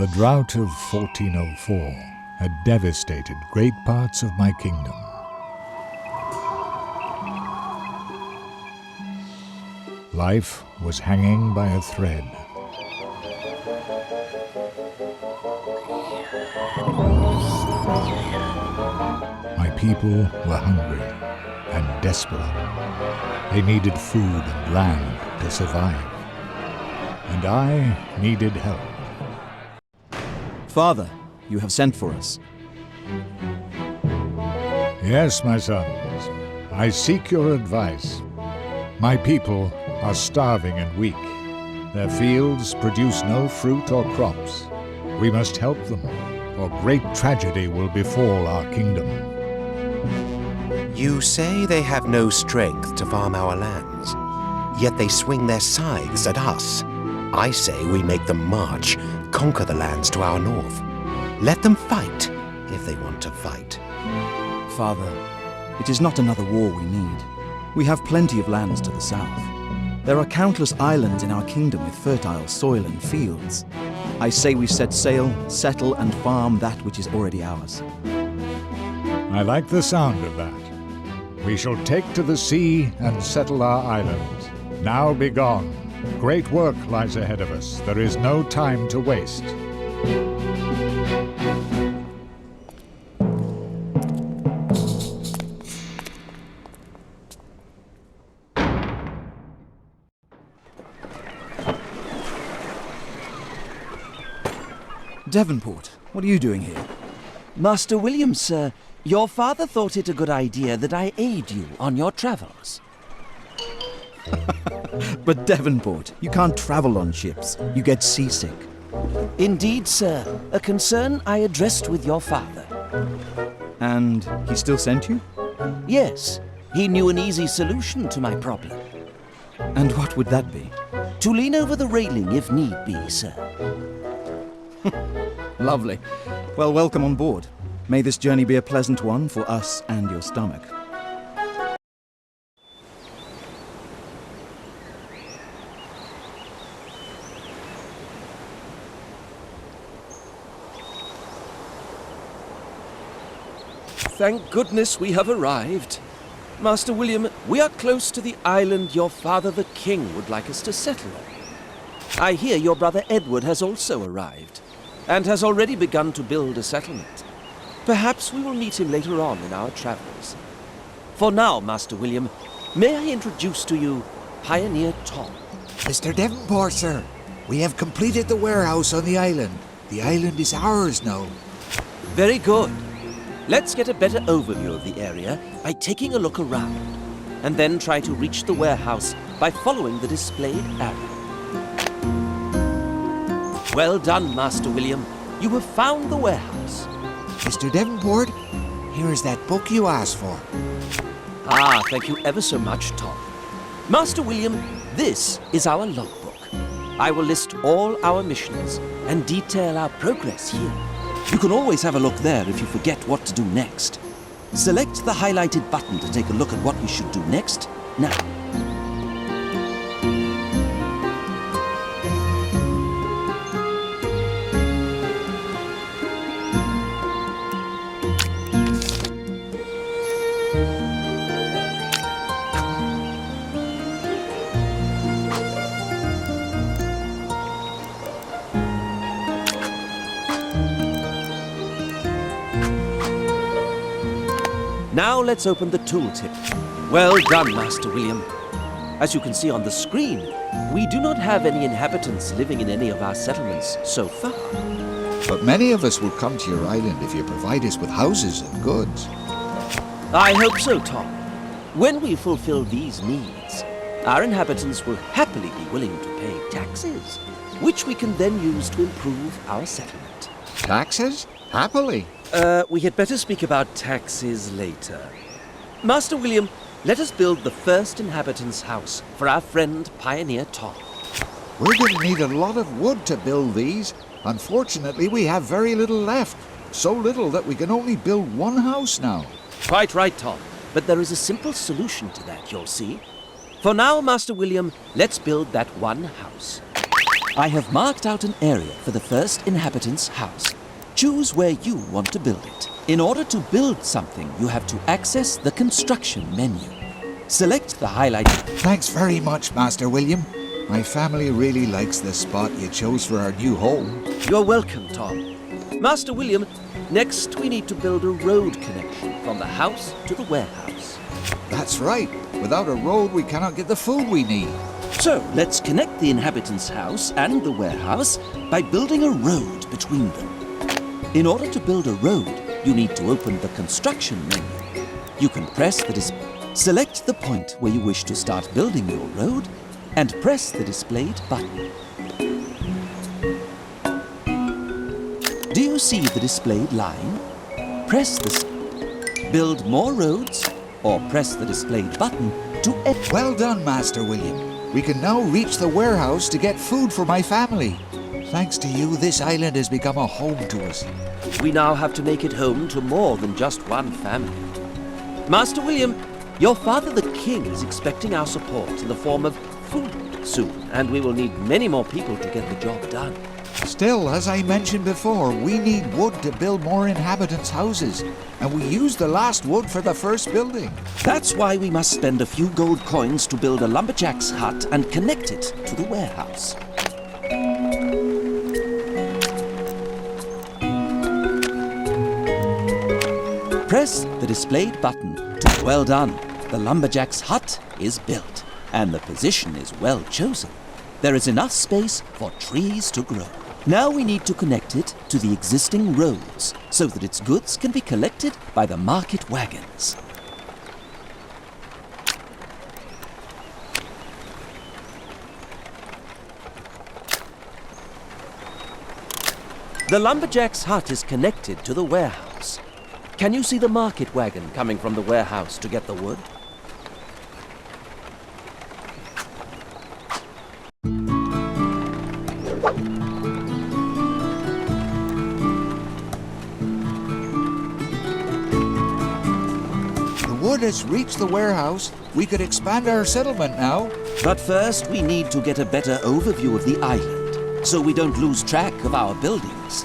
The drought of 1404 had devastated great parts of my kingdom. Life was hanging by a thread. My people were hungry and desperate. They needed food and land to survive. And I needed help. Father, you have sent for us. Yes, my sons. I seek your advice. My people are starving and weak. Their fields produce no fruit or crops. We must help them, or great tragedy will befall our kingdom. You say they have no strength to farm our lands, yet they swing their scythes at us. I say we make them march, conquer the lands to our north. Let them fight, if they want to fight. Father, it is not another war we need. We have plenty of lands to the south. There are countless islands in our kingdom with fertile soil and fields. I say we set sail, settle and farm that which is already ours. I like the sound of that. We shall take to the sea and settle our islands. Now be gone. Great work lies ahead of us. There is no time to waste. Devonport, what are you doing here? Master William, sir, your father thought it a good idea that I aid you on your travels. But Devonport, you can't travel on ships. You get seasick. Indeed, sir, a concern I addressed with your father. And he still sent you? Yes, he knew an easy solution to my problem. And what would that be? To lean over the railing if need be, sir. Lovely. Well, welcome on board. May this journey be a pleasant one for us and your stomach. Thank goodness we have arrived. Master William, we are close to the island your father the king would like us to settle on. I hear your brother Edward has also arrived, and has already begun to build a settlement. Perhaps we will meet him later on in our travels. For now, Master William, may I introduce to you Pioneer Tom. Mr. Devonport, sir, we have completed the warehouse on the island. The island is ours now. Very good. Let's get a better overview of the area by taking a look around, and then try to reach the warehouse by following the displayed arrow. Well done, Master William. You have found the warehouse. Mr. Devonport, here is that book you asked for. Ah, thank you ever so much, Tom. Master William, this is our logbook. I will list all our missions and detail our progress here. You can always have a look there if you forget what to do next. Select the highlighted button to take a look at what we should do next, now. Now let's open the tooltip. Well done, Master William. As you can see on the screen, we do not have any inhabitants living in any of our settlements so far. But many of us will come to your island if you provide us with houses and goods. I hope so, Tom. When we fulfill these needs, our inhabitants will happily be willing to pay taxes, which we can then use to improve our settlement. Taxes? Happily. We had better speak about taxes later. Master William, let us build the first inhabitant's house for our friend Pioneer Tom. We're going to need a lot of wood to build these. Unfortunately, we have very little left. So little that we can only build one house now. Quite right, Tom. But there is a simple solution to that, you'll see. For now, Master William, let's build that one house. I have marked out an area for the first inhabitant's house. Choose where you want to build it. In order to build something, you have to access the construction menu. Select the highlighted. Thanks very much, Master William. My family really likes the spot you chose for our new home. You're welcome, Tom. Master William, next we need to build a road connection from the house to the warehouse. That's right. Without a road, we cannot get the food we need. So, let's connect the inhabitant's house and the warehouse by building a road between them. In order to build a road, you need to open the construction menu. You can press the select the point where you wish to start building your road and press the displayed button. Do you see the displayed line? Press the build more roads or press the displayed button to edit. Well done, Master William. We can now reach the warehouse to get food for my family. Thanks to you, this island has become a home to us. We now have to make it home to more than just one family. Master William, your father the king is expecting our support in the form of food soon, and we will need many more people to get the job done. Still, as I mentioned before, we need wood to build more inhabitants' houses, and we used the last wood for the first building. That's why we must spend a few gold coins to build a lumberjack's hut and connect it to the warehouse. Press the displayed button to well done. The lumberjack's hut is built, and the position is well chosen. There is enough space for trees to grow. Now we need to connect it to the existing roads so that its goods can be collected by the market wagons. The lumberjack's hut is connected to the warehouse. Can you see the market wagon coming from the warehouse to get the wood? Wood has reached the warehouse. We could expand our settlement now. But first, we need to get a better overview of the island, so we don't lose track of our buildings.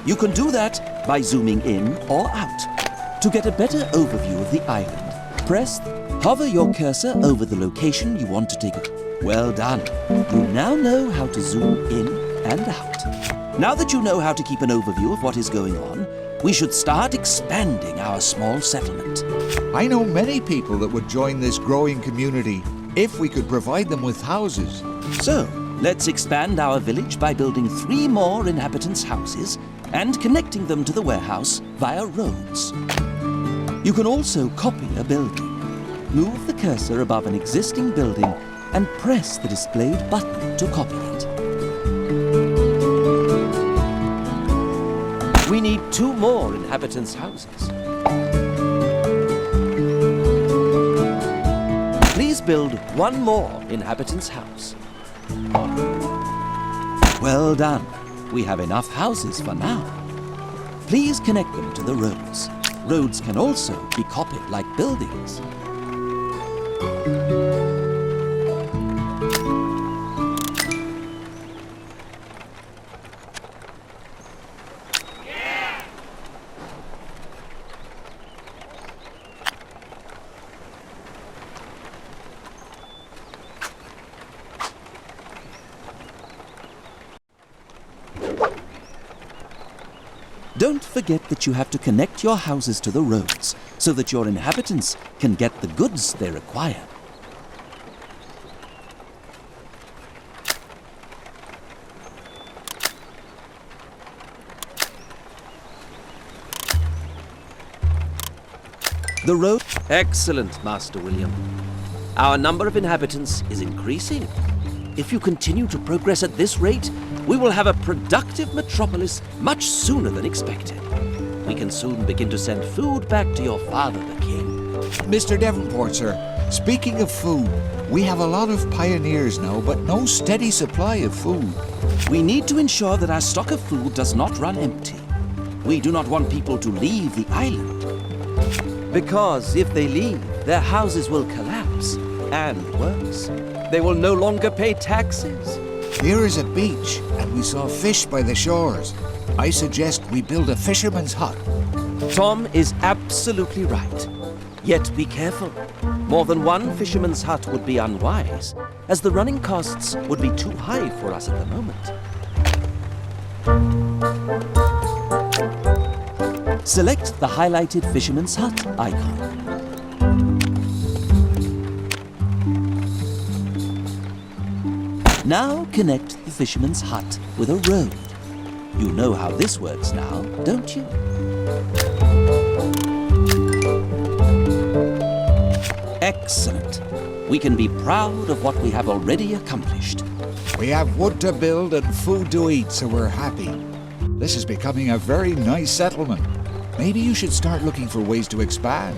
You can do that by zooming in or out. To get a better overview of the island, hover your cursor over the location you want to take a... Well done. You now know how to zoom in and out. Now that you know how to keep an overview of what is going on, we should start expanding our small settlement. I know many people that would join this growing community if we could provide them with houses. So, let's expand our village by building 3 more inhabitants' houses and connecting them to the warehouse via roads. You can also copy a building. Move the cursor above an existing building and press the displayed button to copy it. We need 2 more inhabitants' houses. Please build 1 more inhabitant's house. Well done. We have enough houses for now. Please connect them to the roads. Roads can also be copied like buildings. Don't forget that you have to connect your houses to the roads so that your inhabitants can get the goods they require. The road... Excellent, Master William. Our number of inhabitants is increasing. If you continue to progress at this rate, we will have a productive metropolis much sooner than expected. We can soon begin to send food back to your father, the king. Mr. Devonport, sir, speaking of food, we have a lot of pioneers now, but no steady supply of food. We need to ensure that our stock of food does not run empty. We do not want people to leave the island. Because if they leave, their houses will collapse. And worse, they will no longer pay taxes. Here is a beach, and we saw fish by the shores. I suggest we build a fisherman's hut. Tom is absolutely right. Yet be careful. More than one fisherman's hut would be unwise, as the running costs would be too high for us at the moment. Select the highlighted fisherman's hut icon. Now connect the fisherman's hut with a road. You know how this works now, don't you? Excellent. We can be proud of what we have already accomplished. We have wood to build and food to eat, so we're happy. This is becoming a very nice settlement. Maybe you should start looking for ways to expand.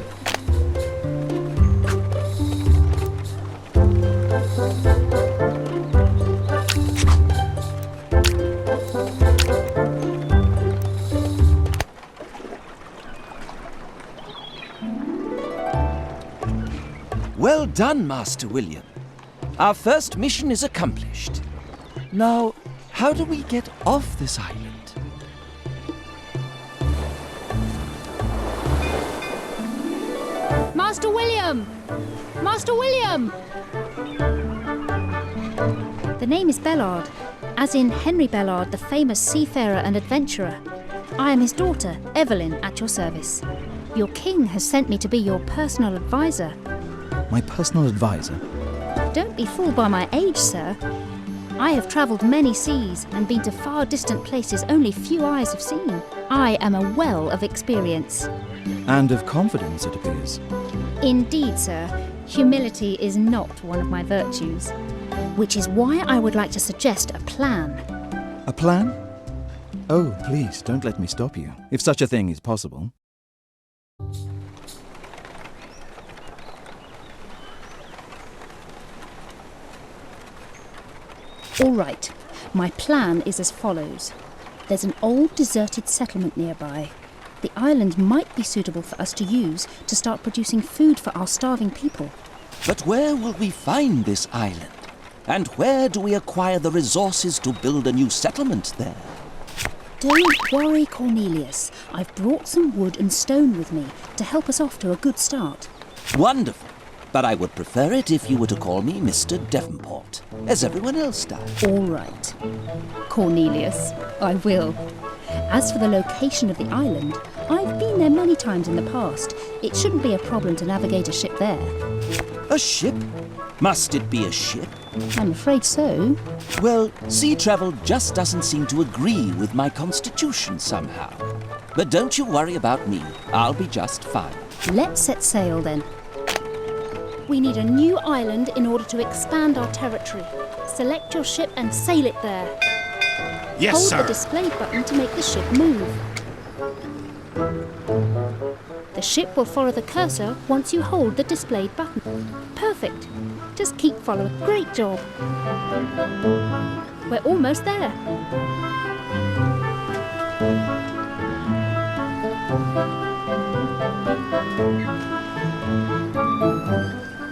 Well done, Master William. Our first mission is accomplished. Now, how do we get off this island? Master William! Master William! The name is Bellard, as in Henry Bellard, the famous seafarer and adventurer. I am his daughter, Evelyn, at your service. Your king has sent me to be your personal advisor. My personal advisor? Don't be fooled by my age, sir. I have travelled many seas and been to far distant places only few eyes have seen. I am a well of experience. And of confidence, it appears. Indeed, sir. Humility is not one of my virtues. Which is why I would like to suggest a plan. A plan? Oh, please, don't let me stop you, if such a thing is possible. All right, my plan is as follows. There's an old deserted settlement nearby. The island might be suitable for us to use to start producing food for our starving people. But where will we find this island? And where do we acquire the resources to build a new settlement there? Don't worry, Cornelius. I've brought some wood and stone with me to help us off to a good start. Wonderful. But I would prefer it if you were to call me Mr. Devonport, as everyone else does. All right. Cornelius, I will. As for the location of the island, I've been there many times in the past. It shouldn't be a problem to navigate a ship there. A ship? Must it be a ship? I'm afraid so. Well, sea travel just doesn't seem to agree with my constitution somehow. But don't you worry about me. I'll be just fine. Let's set sail then. We need a new island in order to expand our territory. Select your ship and sail it there. Yes, Hold sir. the display button to make the ship move. The ship will follow the cursor once you hold the displayed button. Perfect. Just keep following. Great job. We're almost there.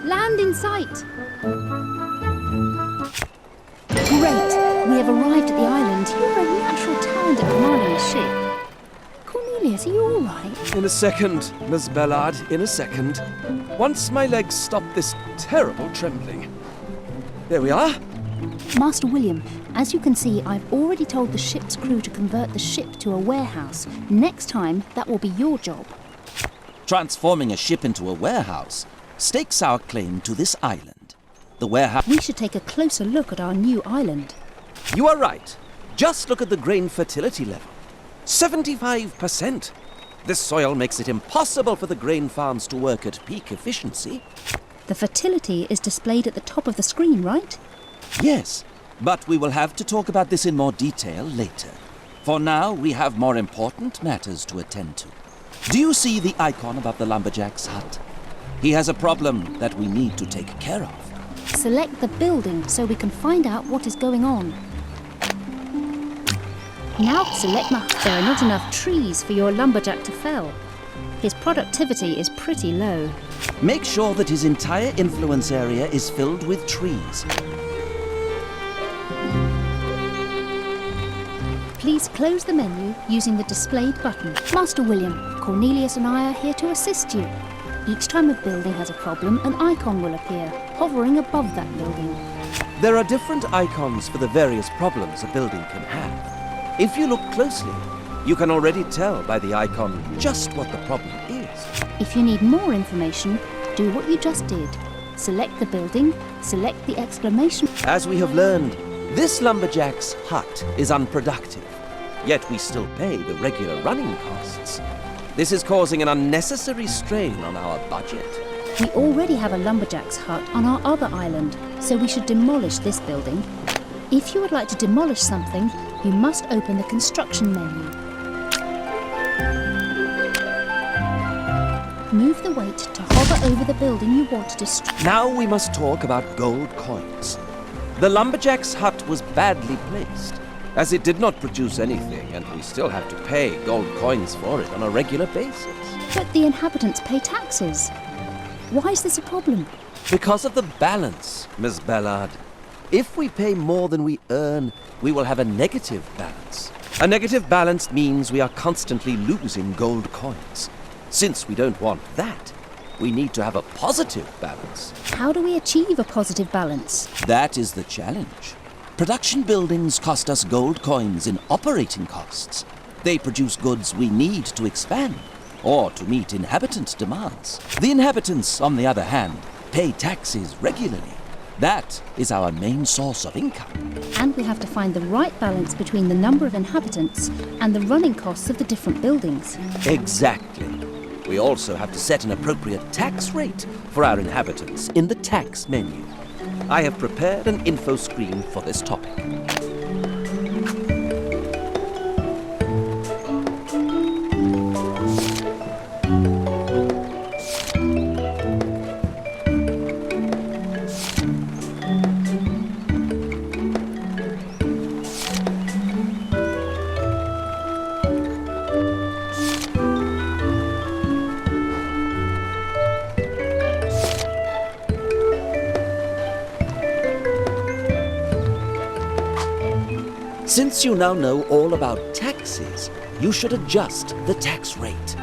Land in sight. Great. We have arrived at the island. You're a natural talent at commanding a ship. Cornelius, are you all right? In a second, Miss Ballard, in a second. Once my legs stop this terrible trembling. There we are. Master William, as you can see, I've already told the ship's crew to convert the ship to a warehouse. Next time, that will be your job. Transforming a ship into a warehouse stakes our claim to this island. The warehouse... We should take a closer look at our new island. You are right. Just look at the grain fertility level. 75%. This soil makes it impossible for the grain farms to work at peak efficiency. The fertility is displayed at the top of the screen, right? Yes, but we will have to talk about this in more detail later. For now, we have more important matters to attend to. Do you see the icon above the lumberjack's hut? He has a problem that we need to take care of. Select the building so we can find out what is going on. Now select There are not enough trees for your lumberjack to fell. His productivity is pretty low. Make sure that his entire influence area is filled with trees. Please close the menu using the displayed button. Master William, Cornelius and I are here to assist you. Each time a building has a problem, an icon will appear, hovering above that building. There are different icons for the various problems a building can have. If you look closely, you can already tell by the icon just what the problem is. If you need more information, do what you just did. Select the building, select the exclamation. As we have learned, this lumberjack's hut is unproductive, yet we still pay the regular running costs. This is causing an unnecessary strain on our budget. We already have a lumberjack's hut on our other island, so we should demolish this building. If you would like to demolish something, you must open the construction menu. Move the weight to hover over the building you want to destroy. Now we must talk about gold coins. The lumberjack's hut was badly placed, as it did not produce anything, and we still have to pay gold coins for it on a regular basis. But the inhabitants pay taxes. Why is this a problem? Because of the balance, Miss Ballard. If we pay more than we earn, we will have a negative balance. A negative balance means we are constantly losing gold coins. Since we don't want that, we need to have a positive balance. How do we achieve a positive balance? That is the challenge. Production buildings cost us gold coins in operating costs. They produce goods we need to expand or to meet inhabitant demands. The inhabitants, on the other hand, pay taxes regularly. That is our main source of income. And we have to find the right balance between the number of inhabitants and the running costs of the different buildings. Exactly. We also have to set an appropriate tax rate for our inhabitants in the tax menu. I have prepared an info screen for this topic. Since you now know all about taxes, you should adjust the tax rate.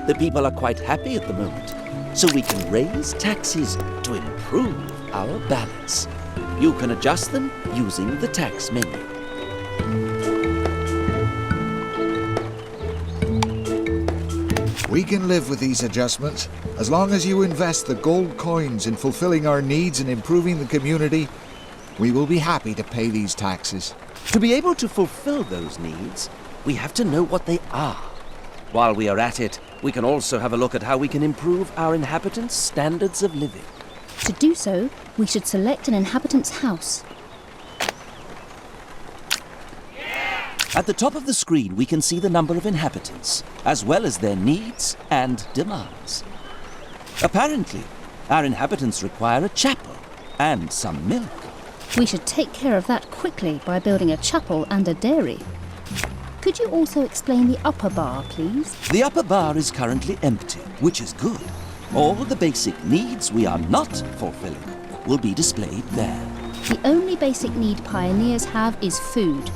The people are quite happy at the moment, so we can raise taxes to improve our balance. You can adjust them using the tax menu. We can live with these adjustments. As long as you invest the gold coins in fulfilling our needs and improving the community, we will be happy to pay these taxes. To be able to fulfill those needs, we have to know what they are. While we are at it, we can also have a look at how we can improve our inhabitants' standards of living. To do so, we should select an inhabitant's house. At the top of the screen, we can see the number of inhabitants, as well as their needs and demands. Apparently, our inhabitants require a chapel and some milk. We should take care of that quickly by building a chapel and a dairy. Could you also explain the upper bar, please? The upper bar is currently empty, which is good. All the basic needs we are not fulfilling will be displayed there. The only basic need pioneers have is food.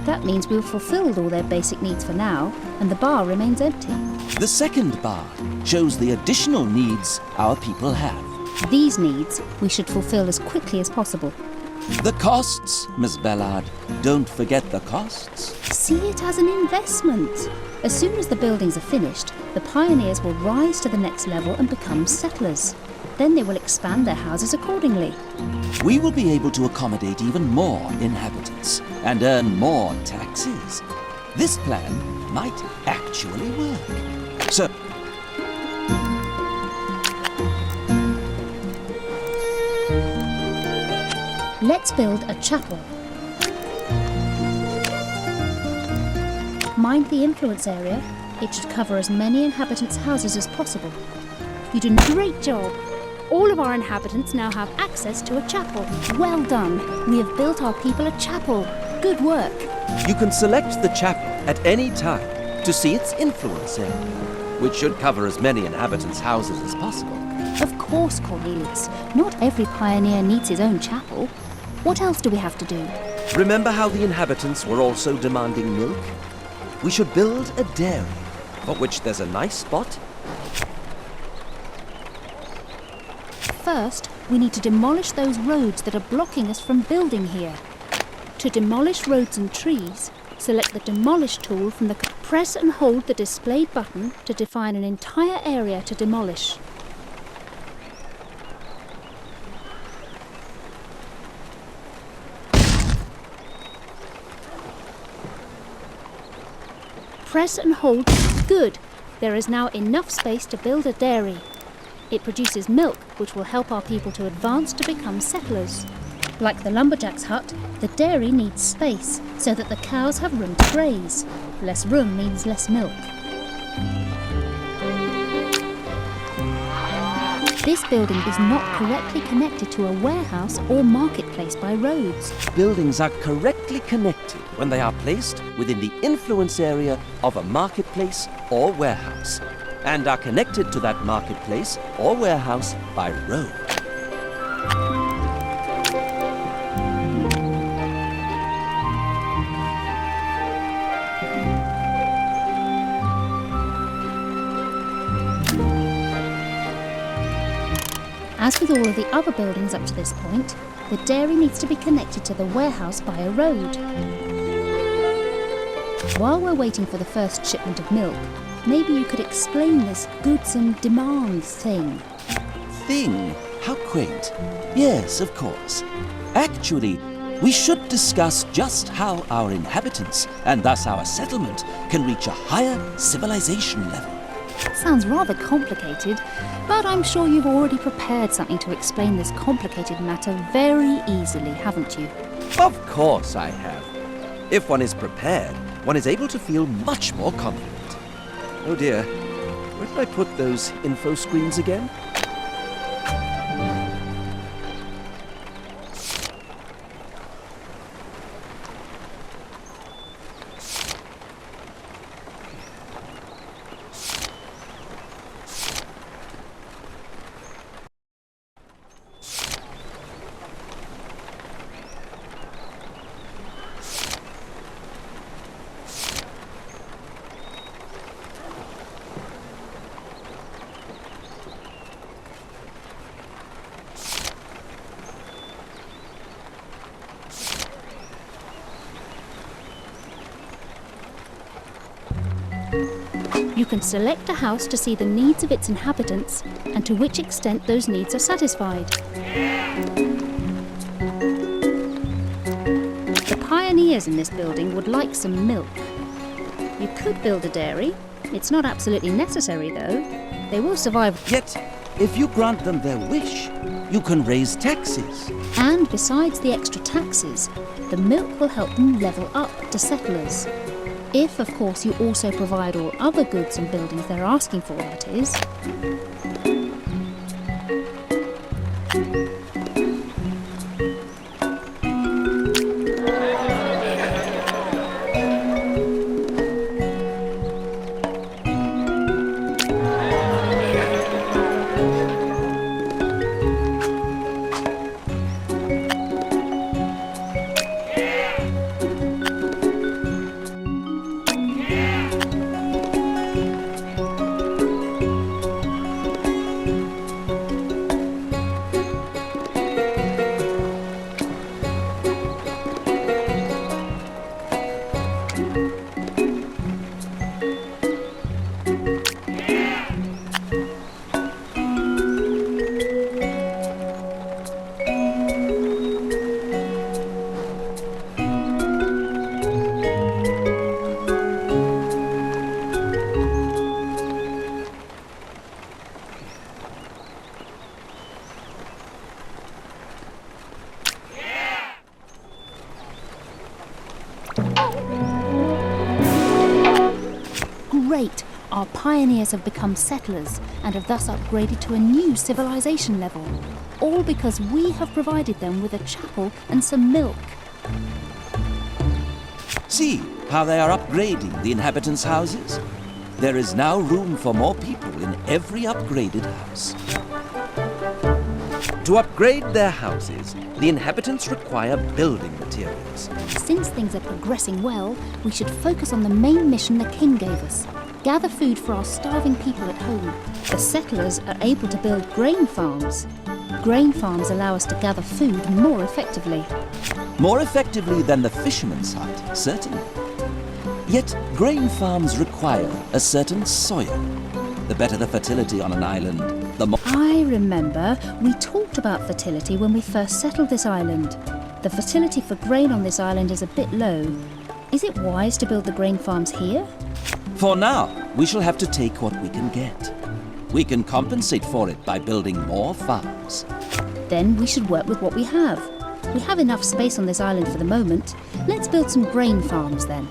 That means we've fulfilled all their basic needs for now, and the bar remains empty. The second bar shows the additional needs our people have. These needs we should fulfill as quickly as possible. The costs, Miss Ballard. Don't forget the costs. See it as an investment. As soon as the buildings are finished, the pioneers will rise to the next level and become settlers. Then they will expand their houses accordingly. We will be able to accommodate even more inhabitants and earn more taxes. This plan might actually work. So, let's build a chapel. Mind the influence area. It should cover as many inhabitants' houses as possible. You did a great job. All of our inhabitants now have access to a chapel. Well done. We have built our people a chapel. Good work. You can select the chapel at any time to see its influence area, which should cover as many inhabitants' houses as possible. Of course, Cornelius. Not every pioneer needs his own chapel. What else do we have to do? Remember how the inhabitants were also demanding milk? We should build a dairy, for which there's a nice spot. First, we need to demolish those roads that are blocking us from building here. To demolish roads and trees, select the Demolish tool from the... Press and hold the displayed button to define an entire area to demolish. Press and hold. Good! There is now enough space to build a dairy. It produces milk, which will help our people to advance to become settlers. Like the lumberjack's hut, the dairy needs space so that the cows have room to graze. Less room means less milk. This building is not correctly connected to a warehouse or marketplace by roads. Buildings are correctly connected when they are placed within the influence area of a marketplace or warehouse, and are connected to that marketplace or warehouse by road. As with all of the other buildings up to this point, the dairy needs to be connected to the warehouse by a road. While we're waiting for the first shipment of milk, maybe you could explain this goods and demands thing. Thing? How quaint. Yes, of course. Actually, we should discuss just how our inhabitants, and thus our settlement, can reach a higher civilization level. Sounds rather complicated, but I'm sure you've already prepared something to explain this complicated matter very easily, haven't you? Of course I have. If one is prepared, one is able to feel much more confident. Oh dear, where did I put those info screens again? You can select a house to see the needs of its inhabitants and to which extent those needs are satisfied. The pioneers in this building would like some milk. You could build a dairy. It's not absolutely necessary, though. They will survive. Yet, if you grant them their wish, you can raise taxes. And besides the extra taxes, the milk will help them level up to settlers. If, of course, you also provide all other goods and buildings they're asking for, that is. Great! Our pioneers have become settlers and have thus upgraded to a new civilization level. All because we have provided them with a chapel and some milk. See how they are upgrading the inhabitants' houses? There is now room for more people in every upgraded house. To upgrade their houses, the inhabitants require building materials. Since things are progressing well, we should focus on the main mission the king gave us. Gather food for our starving people at home. The settlers are able to build grain farms. Grain farms allow us to gather food more effectively. More effectively than the fisherman's hut, certainly. Yet, grain farms require a certain soil. The better the fertility on an island, the more... I remember we talked about fertility when we first settled this island. The fertility for grain on this island is a bit low. Is it wise to build the grain farms here? For now, we shall have to take what we can get. We can compensate for it by building more farms. Then we should work with what we have. We have enough space on this island for the moment. Let's build some grain farms then.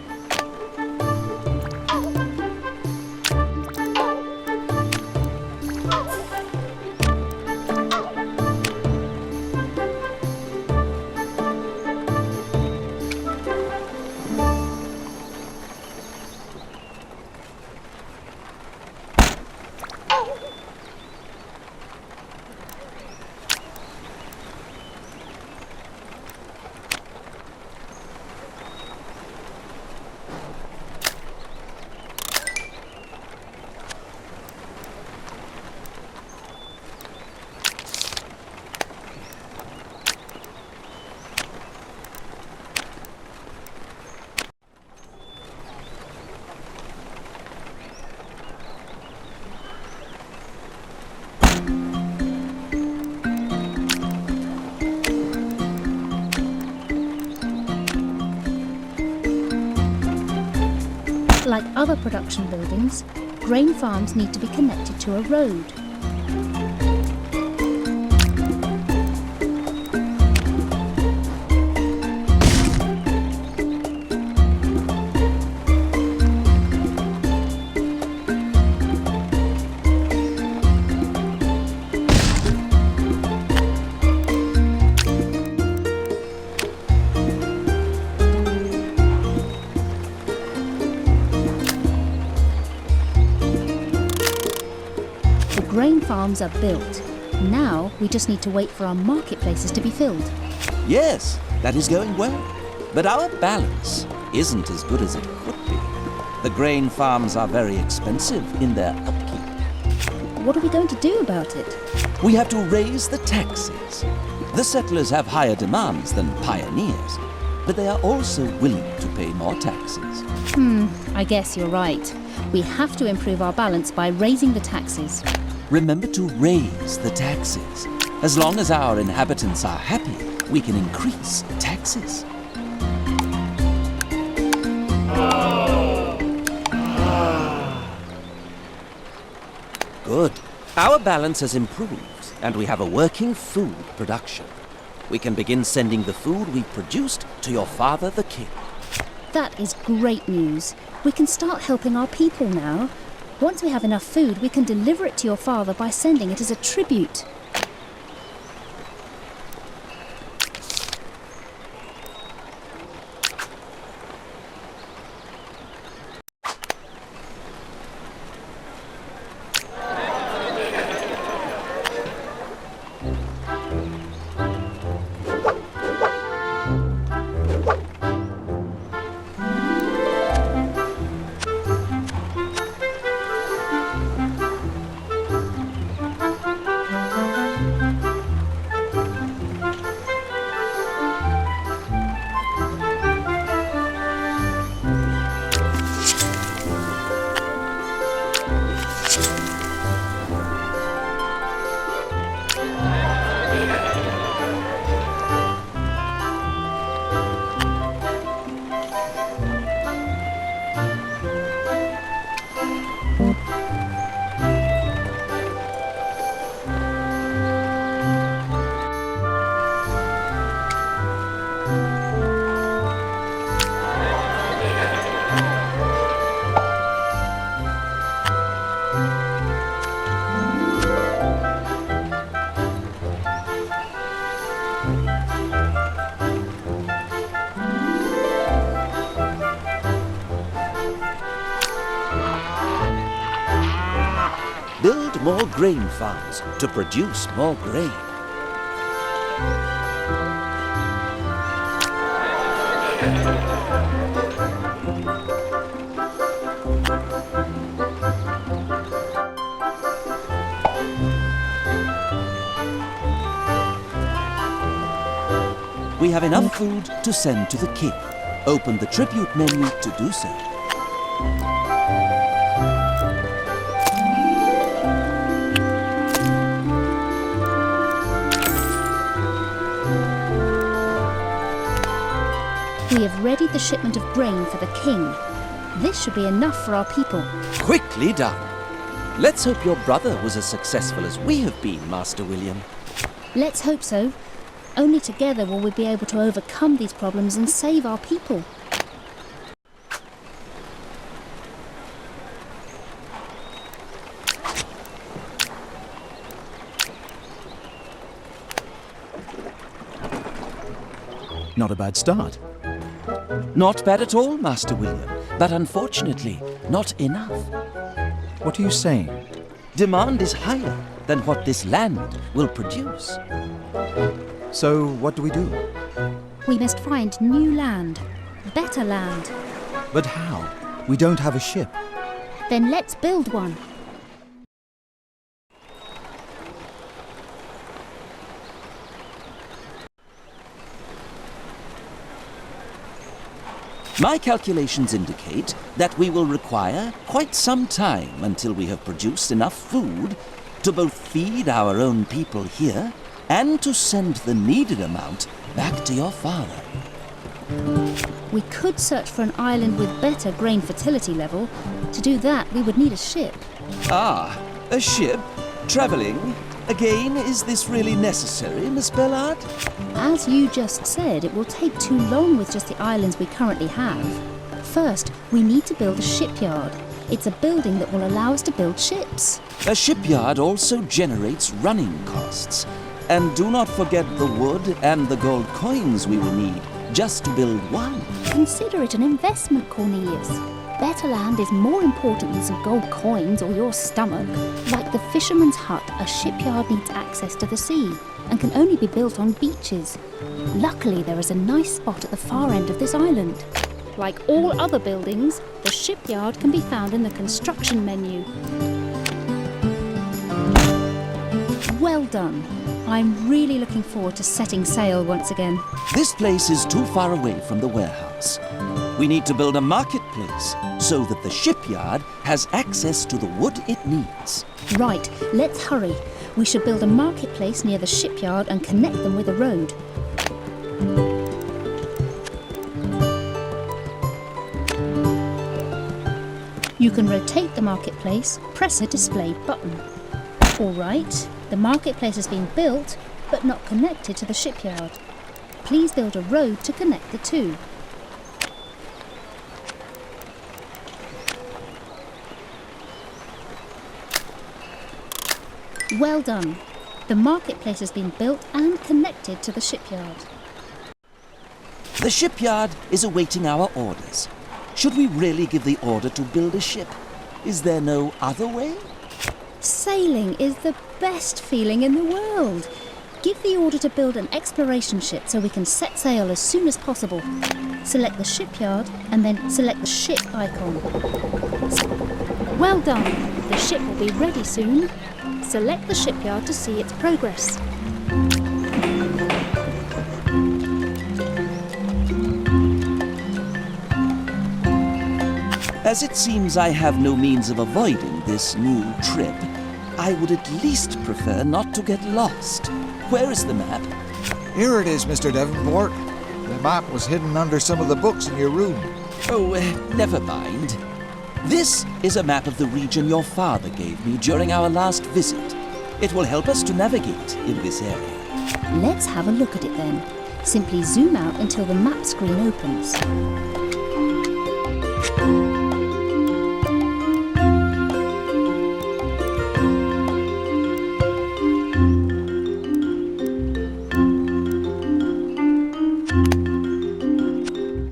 Like other production buildings, grain farms need to be connected to a road. Grain farms are built. Now we just need to wait for our marketplaces to be filled. Yes, that is going well. But our balance isn't as good as it could be. The grain farms are very expensive in their upkeep. What are we going to do about it? We have to raise the taxes. The settlers have higher demands than pioneers, but they are also willing to pay more taxes. I guess you're right. We have to improve our balance by raising the taxes. Remember to raise the taxes. As long as our inhabitants are happy, we can increase taxes. Good. Our balance has improved, and we have a working food production. We can begin sending the food we produced to your father, the king. That is great news. We can start helping our people now. Once we have enough food, we can deliver it to your father by sending it as a tribute. Build more grain farms to produce more grain. We have enough food to send to the king. Open the tribute menu to do so. We have readied the shipment of grain for the king. This should be enough for our people. Quickly done. Let's hope your brother was as successful as we have been, Master William. Let's hope so. Only together will we be able to overcome these problems and save our people. Not a bad start. Not bad at all, Master William, but unfortunately, not enough. What are you saying? Demand is higher than what this land will produce. So, what do we do? We must find new land. Better land. But how? We don't have a ship. Then let's build one. My calculations indicate that we will require quite some time until we have produced enough food to both feed our own people here and to send the needed amount back to your father. We could search for an island with better grain fertility level. To do that, we would need a ship. Ah, a ship? Travelling? Again, is this really necessary, Miss Bellard? As you just said, it will take too long with just the islands we currently have. First, we need to build a shipyard. It's a building that will allow us to build ships. A shipyard also generates running costs. And do not forget the wood and the gold coins we will need just to build one. Consider it an investment, Cornelius. Better land is more important than some gold coins or your stomach. Like the fisherman's hut, a shipyard needs access to the sea and can only be built on beaches. Luckily, there is a nice spot at the far end of this island. Like all other buildings, the shipyard can be found in the construction menu. Well done. I'm really looking forward to setting sail once again. This place is too far away from the warehouse. We need to build a marketplace so that the shipyard has access to the wood it needs. Right, let's hurry. We should build a marketplace near the shipyard and connect them with a road. You can rotate the marketplace, press a display button. All right, the marketplace has been built, but not connected to the shipyard. Please build a road to connect the two. Well done. The marketplace has been built and connected to the shipyard. The shipyard is awaiting our orders. Should we really give the order to build a ship? Is there no other way? Sailing is the best feeling in the world. Give the order to build an exploration ship so we can set sail as soon as possible. Select the shipyard and then select the ship icon. Well done. The ship will be ready soon. Select the shipyard to see its progress. As it seems I have no means of avoiding this new trip, I would at least prefer not to get lost. Where is the map? Here it is, Mr. Davenport. The map was hidden under some of the books in your room. Oh, never mind. This is a map of the region your father gave me during our last visit. It will help us to navigate in this area. Let's have a look at it then. Simply zoom out until the map screen opens.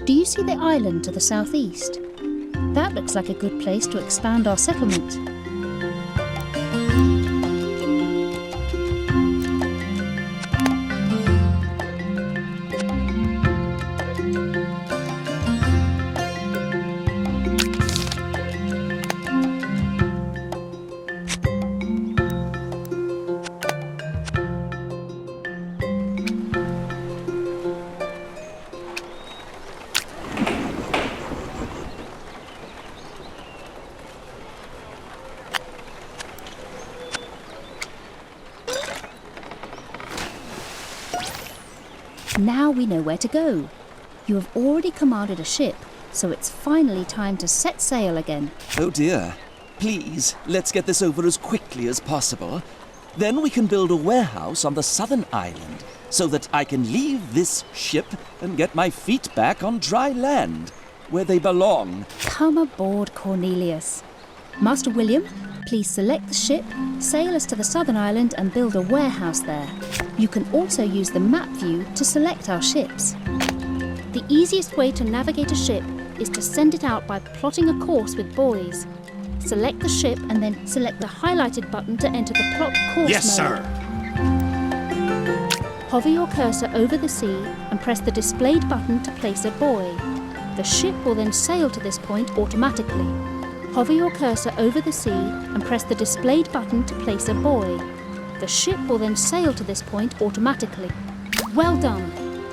Do you see the island to the southeast? That looks like a good place to expand our settlement. Now we know where to go. You have already commanded a ship, so it's finally time to set sail again. Oh dear. Please, let's get this over as quickly as possible. Then we can build a warehouse on the southern island so that I can leave this ship and get my feet back on dry land, where they belong. Come aboard, Cornelius. Master William, please select the ship, sail us to the southern island and build a warehouse there. You can also use the map view to select our ships. The easiest way to navigate a ship is to send it out by plotting a course with buoys. Select the ship and then select the highlighted button to enter the plot course Yes, mode. sir. Hover your cursor over the sea and press the displayed button to place a buoy. The ship will then sail to this point automatically. Hover your cursor over the sea and press the displayed button to place a buoy. The ship will then sail to this point automatically. Well done!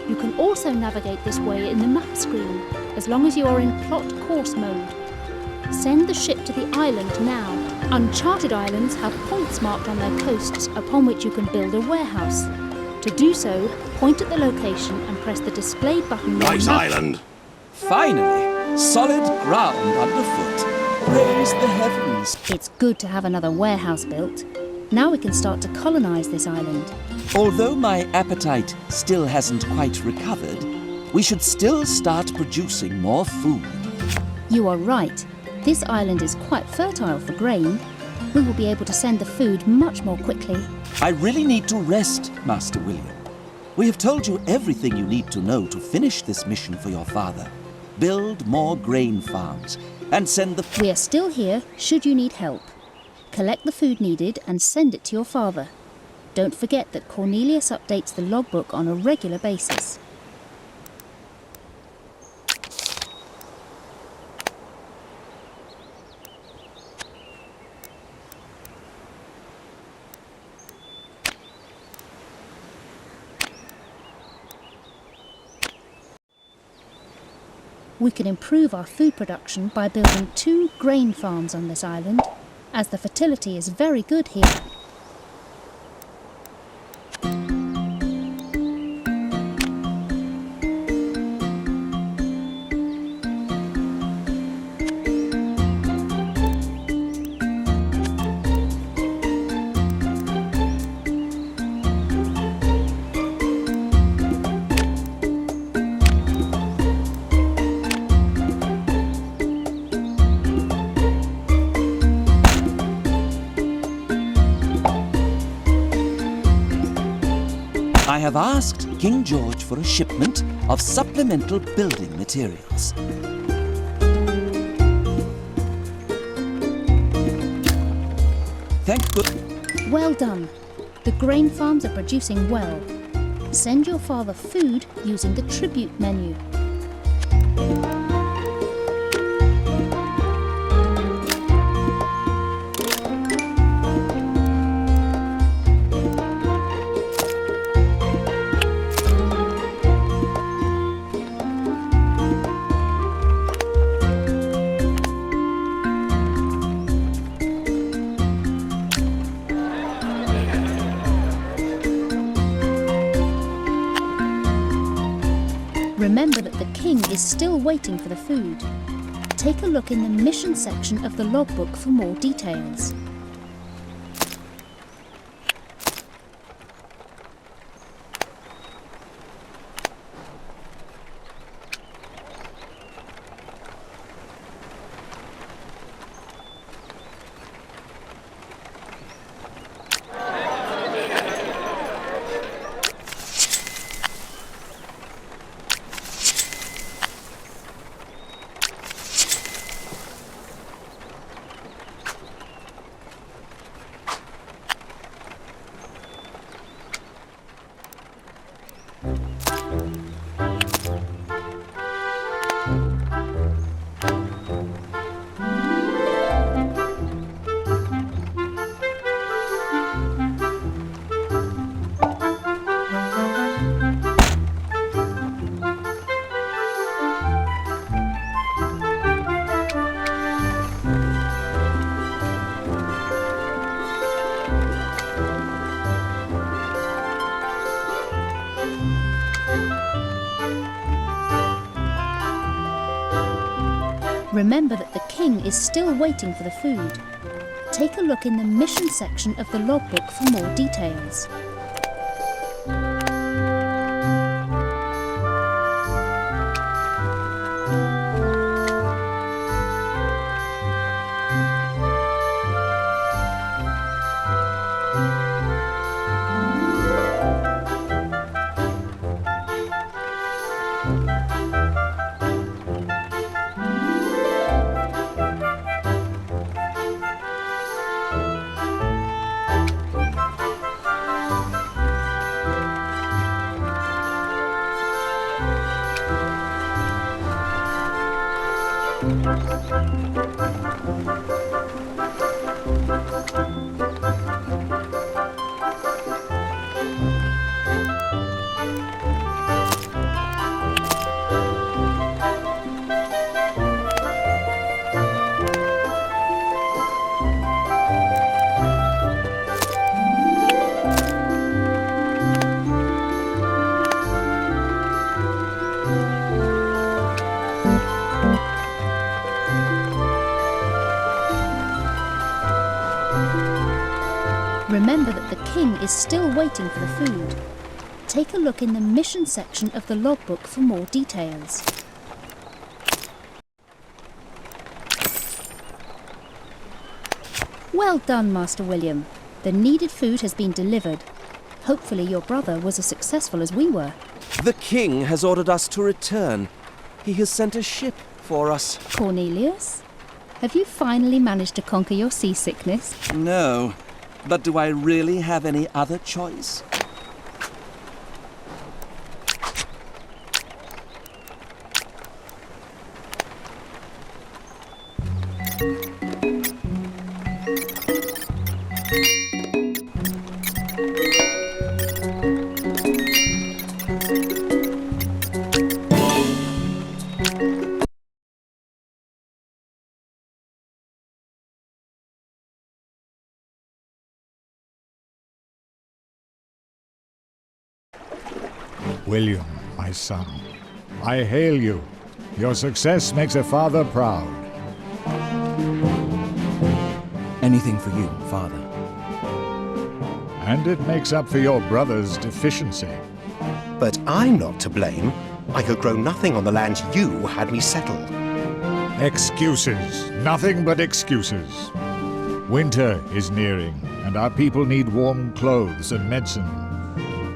You can also navigate this way in the map screen, as long as you are in plot course mode. Send the ship to the island now. Uncharted islands have points marked on their coasts upon which you can build a warehouse. To do so, point at the location and press the displayed button. Nice island. Finally, solid ground underfoot. Praise the heavens. It's good to have another warehouse built. Now we can start to colonize this island. Although my appetite still hasn't quite recovered, we should still start producing more food. You are right. This island is quite fertile for grain. We will be able to send the food much more quickly. I really need to rest, Master William. We have told you everything you need to know to finish this mission for your father. Build more grain farms and send the... We are still here should you need help. Collect the food needed and send it to your father. Don't forget that Cornelius updates the logbook on a regular basis. We can improve our food production by building 2 grain farms on this island, as the fertility is very good here. I have asked King George for a shipment of supplemental building materials. Thank good. Well done. The grain farms are producing well. Send your father food using the tribute menu. Remember that the king is still waiting for the food. Take a look in the mission section of the logbook for more details. Remember that the king is still waiting for the food. Take a look in the mission section of the logbook for more details. Remember that the king is still waiting for the food. Take a look in the mission section of the logbook for more details. Well done, Master William. The needed food has been delivered. Hopefully your brother was as successful as we were. The king has ordered us to return. He has sent a ship for us. Cornelius, have you finally managed to conquer your seasickness? No, but do I really have any other choice? William, my son, I hail you. Your success makes a father proud. Anything for you, father. And it makes up for your brother's deficiency. But I'm not to blame. I could grow nothing on the land you had me settle. Excuses. Nothing but excuses. Winter is nearing, and our people need warm clothes and medicine.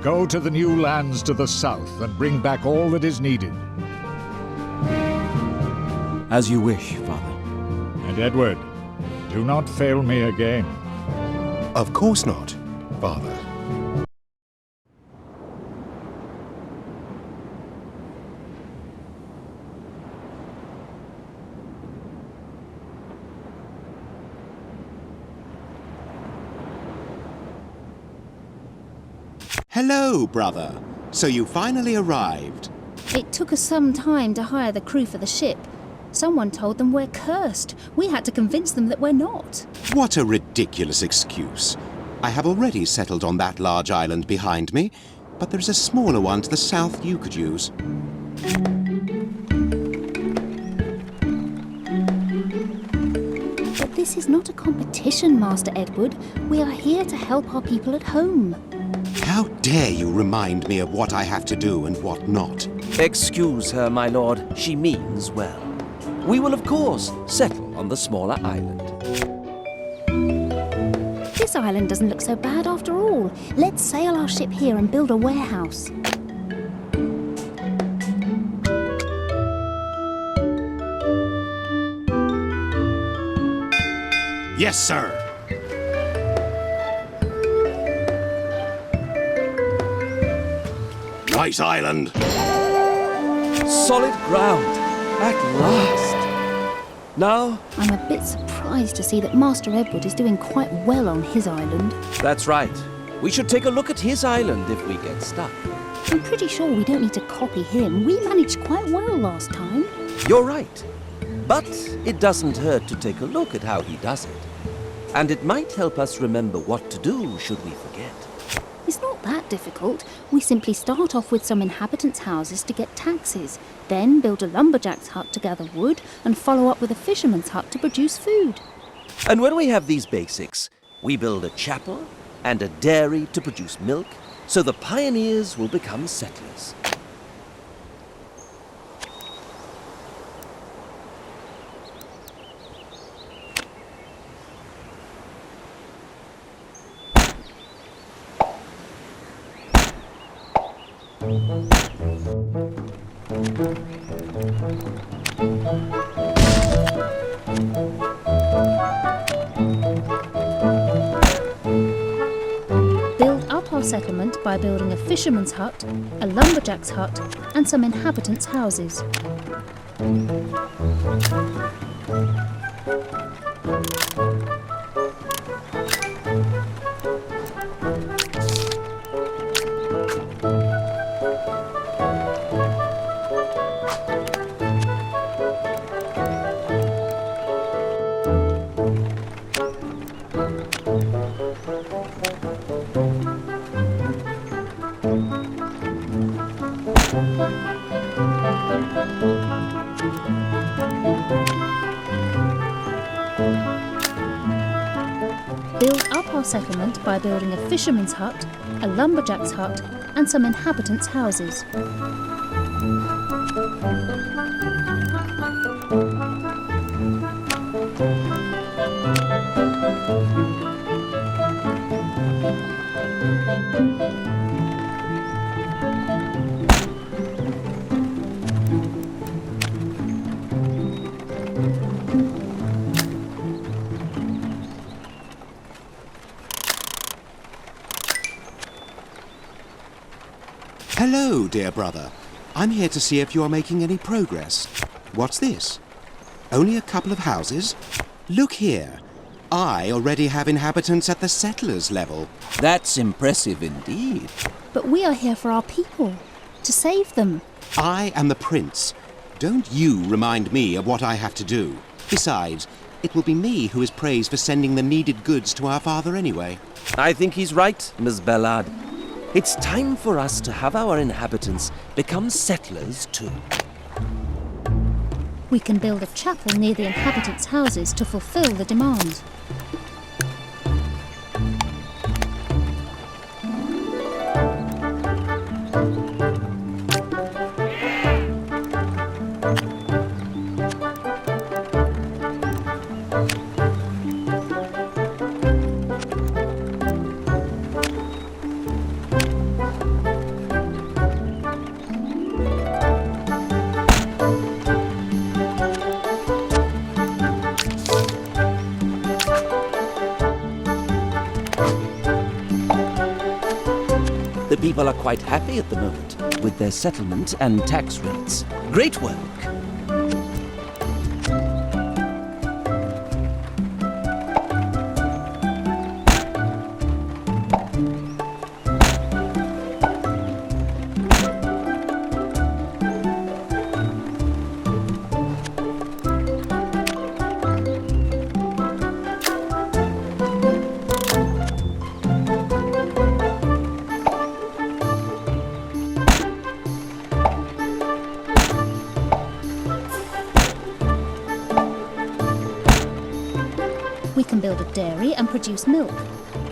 Go to the new lands to the south and bring back all that is needed. As you wish, father. And Edward, do not fail me again. Of course not, father. Hello, brother. So you finally arrived. It took us some time to hire the crew for the ship. Someone told them we're cursed. We had to convince them that we're not. What a ridiculous excuse. I have already settled on that large island behind me, but there's a smaller one to the south you could use. But this is not a competition, Master Edward. We are here to help our people at home. How dare you remind me of what I have to do and what not? Excuse her, my lord. She means well. We will, of course, settle on the smaller island. This island doesn't look so bad after all. Let's sail our ship here and build a warehouse. Yes, sir. Nice island. Solid ground, at last. Now, I'm a bit surprised to see that Master Edward is doing quite well on his island. that's right. We should take a look at his island if we get stuck. I'm pretty sure we don't need to copy him. We managed quite well last time. You're right. But it doesn't hurt to take a look at how he does it. And it might help us remember what to do should we forget. It's not that difficult. We simply start off with some inhabitants' houses to get taxes, then build a lumberjack's hut to gather wood, and follow up with a fisherman's hut to produce food. And when we have these basics, we build a chapel and a dairy to produce milk, so the pioneers will become settlers. Build up our settlement by building a fisherman's hut, a lumberjack's hut, and some inhabitants' houses. Build up our settlement by building a fisherman's hut, a lumberjack's hut, and some inhabitants' houses. Hello, dear brother. I'm here to see if you are making any progress. What's this? Only a couple of houses? Look here. I already have inhabitants at the settlers' level. That's impressive indeed. But we are here for our people, to save them. I am the prince. Don't you remind me of what I have to do. Besides, it will be me who is praised for sending the needed goods to our father anyway. I think he's right, Miss Bellard. It's time for us to have our inhabitants become settlers too. We can build a chapel near the inhabitants' houses to fulfill the demand. The people are quite happy at the moment with their settlement and tax rates. Great work! We can build a dairy and produce milk.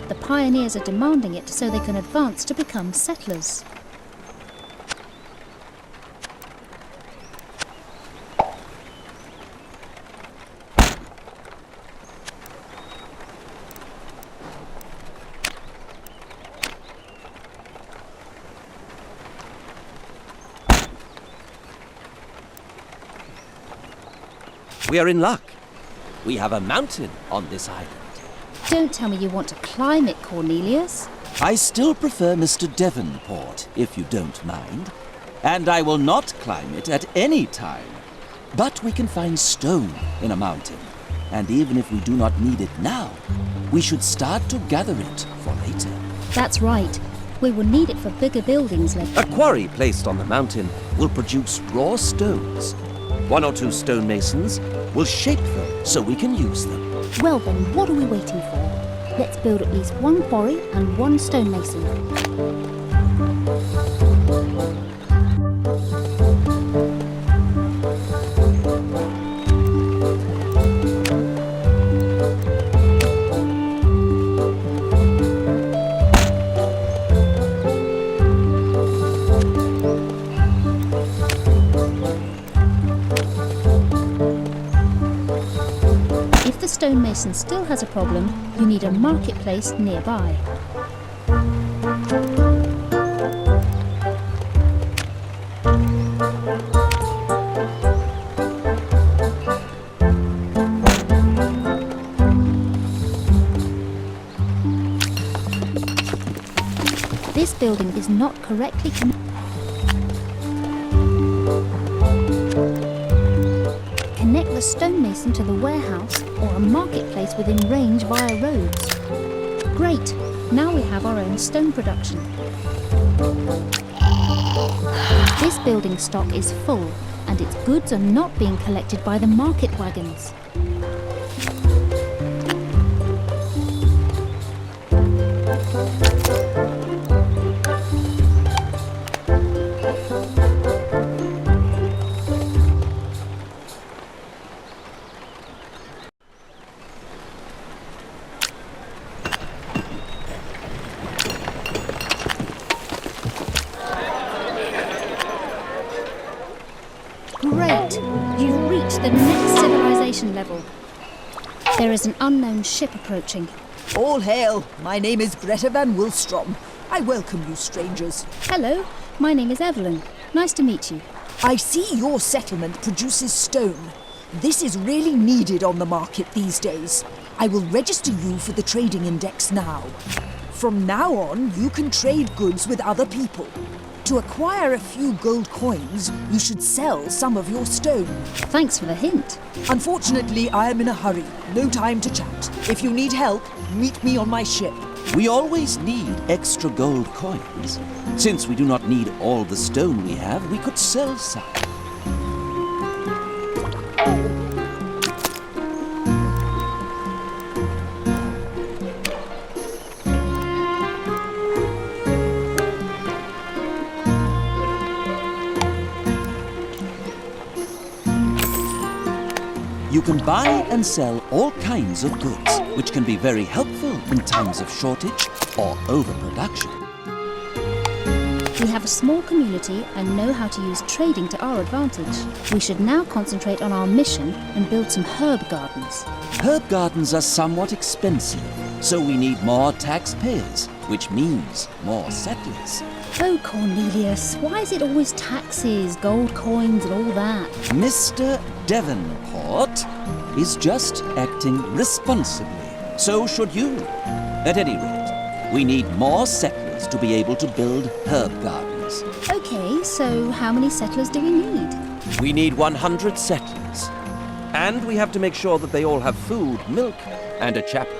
The pioneers are demanding it so they can advance to become settlers. We are in luck. We have a mountain on this island. Don't tell me you want to climb it, Cornelius. I still prefer Mr. Devonport, if you don't mind. And I will not climb it at any time. But we can find stone in a mountain. And even if we do not need it now, we should start to gather it for later. That's right. We will need it for bigger buildings later. A quarry placed on the mountain will produce raw stones. 1 or 2 stonemasons will shape them so we can use them. Well then, what are we waiting for? Let's build at least one quarry and one stonemason. If the stonemason still has a problem, you need a marketplace nearby. This building is not correctly connected. Connect the stonemason to the warehouse or a marketplace within range via roads. Great! Now we have our own stone production. This building stock is full and its goods are not being collected by the market wagons. Great! You've reached the next civilization level. There is an unknown ship approaching. All hail! My name is Greta van Wilstrom. I welcome you, strangers. Hello, my name is Evelyn. Nice to meet you. I see your settlement produces stone. This is really needed on the market these days. I will register you for the trading index now. From now on, you can trade goods with other people. To acquire a few gold coins, you should sell some of your stone. Thanks for the hint. Unfortunately, I am in a hurry. No time to chat. If you need help, meet me on my ship. We always need extra gold coins. Since we do not need all the stone we have, we could sell some. You can buy and sell all kinds of goods, which can be very helpful in times of shortage or overproduction. We have a small community and know how to use trading to our advantage. We should now concentrate on our mission and build some herb gardens. Herb gardens are somewhat expensive, so we need more taxpayers, which means more settlers. Oh, Cornelius, why is it always taxes, gold coins and all that? Mr. Devonport is just acting responsibly. So should you. At any rate, we need more settlers to be able to build herb gardens. Okay, so how many settlers do we need? We need 100 settlers. And we have to make sure that they all have food, milk, and a chapel.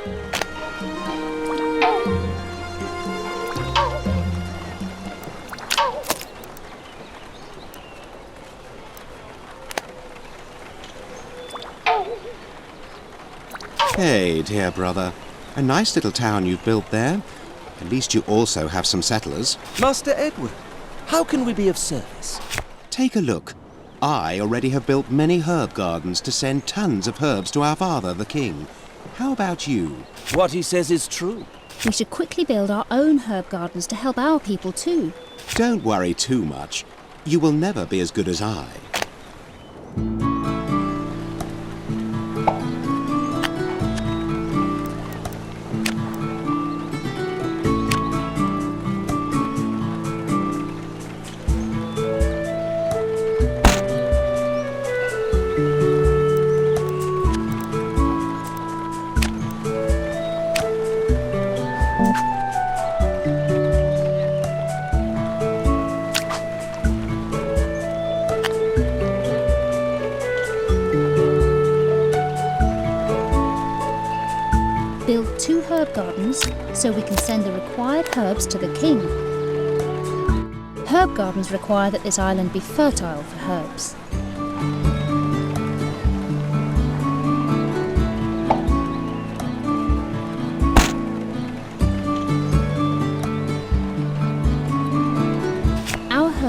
Hey, dear brother. A nice little town you've built there. At least you also have some settlers. Master Edward, how can we be of service? Take a look. I already have built many herb gardens to send tons of herbs to our father, the king. How about you? What he says is true. We should quickly build our own herb gardens to help our people too. Don't worry too much. You will never be as good as I. Build 2 herb gardens so we can send the required herbs to the king. Herb gardens require that this island be fertile for herbs.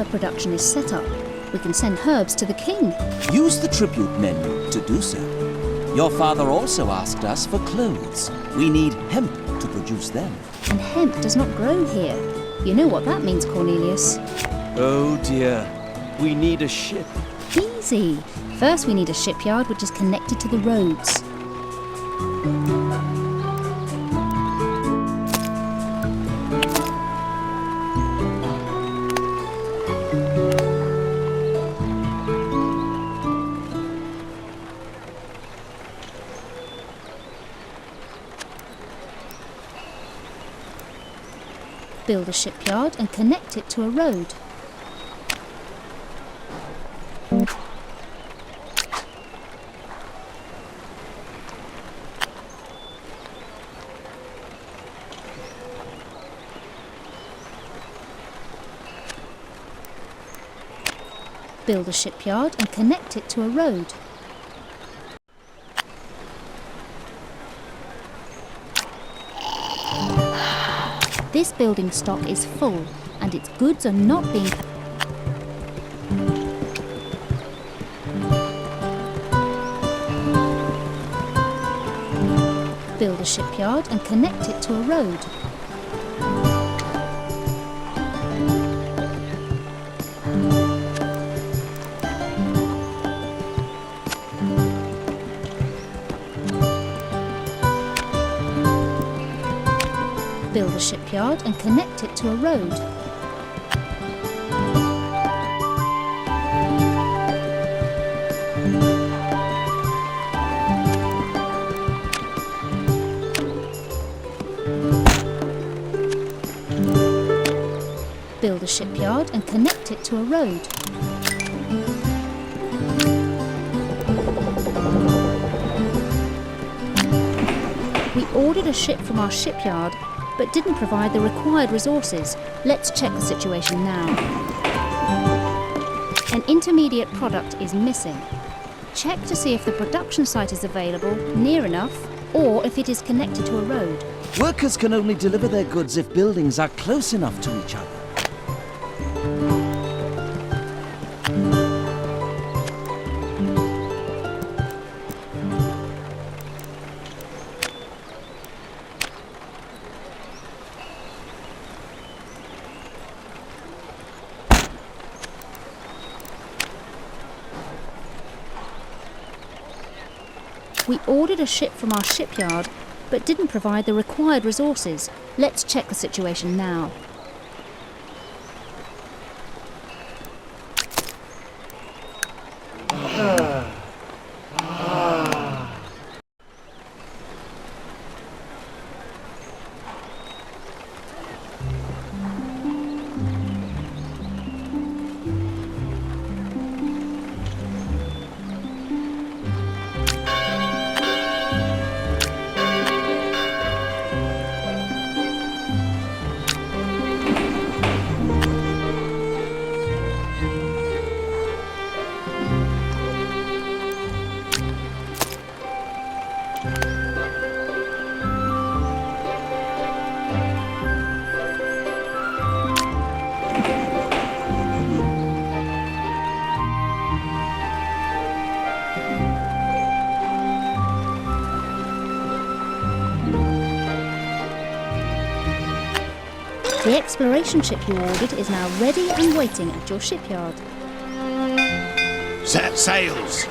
production is set up, we can send herbs to the king. Use the tribute menu to do so. Your father also asked us for clothes. We need hemp to produce them. And hemp does not grow here. You know what that means, Cornelius. Oh dear. We need a ship. Easy. First we need a shipyard which is connected to the roads. Build a shipyard and connect it to a road. Build a shipyard and connect it to a road. This building stock is full and its goods are not being... Build a shipyard and connect it to a road. Build a shipyard and connect it to a road. Build a shipyard and connect it to a road. We ordered a ship from our shipyard but didn't provide the required resources. Let's check the situation now. An intermediate product is missing. Check to see if the production site is available, near enough, or if it is connected to a road. Workers can only deliver their goods if buildings are close enough to each other. We ordered a ship from our shipyard, but didn't provide the required resources. Let's check the situation now. The exploration ship you ordered is now ready and waiting at your shipyard. Set sails!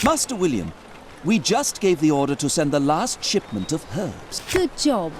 Master William, we just gave the order to send the last shipment of herbs. Good job.